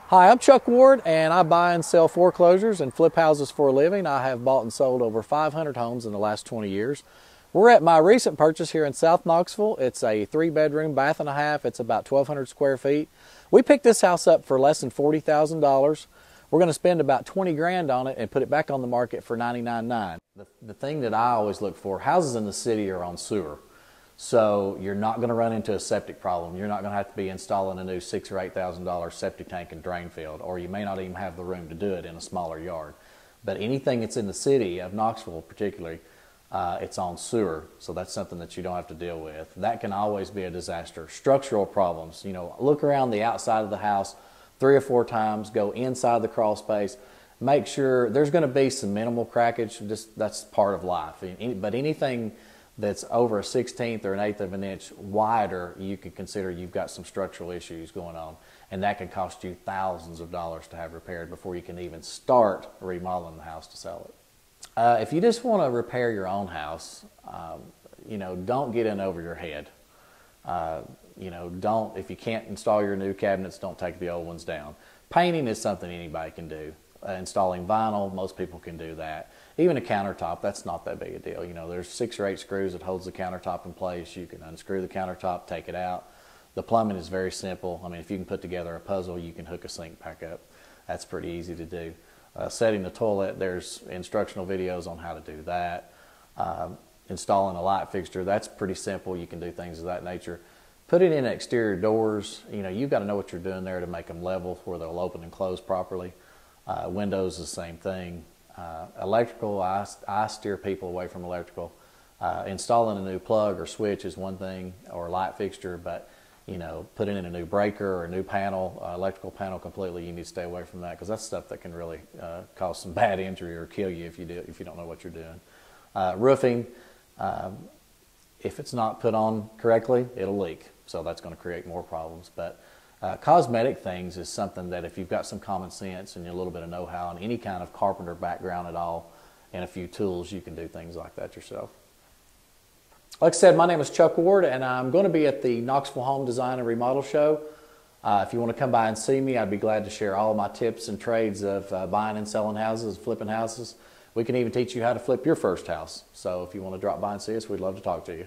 Hi, I'm Chuck Ward, and I buy and sell foreclosures and flip houses for a living. I have bought and sold over 500 homes in the last 20 years. We're at my recent purchase here in South Knoxville. It's a 3-bedroom, bath and a half. It's about 1,200 square feet. We picked this house up for less than $40,000. We're going to spend about 20 grand on it and put it back on the market for $99,900. The thing that I always look for, houses in the city are on sewer. So you're not going to run into a septic problem. You're not going to have to be installing a new $6,000 or $8,000 septic tank and drain field, or you may not even have the room to do it in a smaller yard. But anything that's in the city of Knoxville particularly, it's on sewer, so that's something that you don't have to deal with. That can always be a disaster. Structural problems, look around the outside of the house 3 or 4 times, go inside the crawl space, make sure there's going to be some minimal crackage, that's part of life. But anything that's over a 1/16 or an 1/8 of an inch wider, you can consider you've got some structural issues going on. And that can cost you thousands of dollars to have repaired before you can even start remodeling the house to sell it. If you just want to repair your own house, don't get in over your head. If you can't install your new cabinets, don't take the old ones down. Painting is something anybody can do. Installing vinyl, most people can do that. Even a countertop, that's not that big a deal. There's 6 or 8 screws that holds the countertop in place. You can unscrew the countertop, take it out. The plumbing is very simple. I mean, if you can put together a puzzle, you can hook a sink back up. That's pretty easy to do. Setting the toilet, there's instructional videos on how to do that. Installing a light fixture, that's pretty simple. You can do things of that nature. Putting in exterior doors, you've got to know what you're doing there to make them level where they'll open and close properly. Windows, the same thing. Electrical, I steer people away from electrical. Installing a new plug or switch is one thing, or a light fixture, but putting in a new breaker or a new panel, electrical panel completely, you need to stay away from that, because that's stuff that can really cause some bad injury or kill you if you don't know what you're doing. Roofing, if it's not put on correctly, it'll leak, so that's going to create more problems. But cosmetic things is something that if you've got some common sense and a little bit of know-how and any kind of carpenter background at all and a few tools, you can do things like that yourself. Like I said, my name is Chuck Ward, and I'm going to be at the Knoxville Home Design and Remodel Show. If you want to come by and see me, I'd be glad to share all of my tips and trades of buying and selling houses, flipping houses. We can even teach you how to flip your first house. So if you want to drop by and see us, we'd love to talk to you.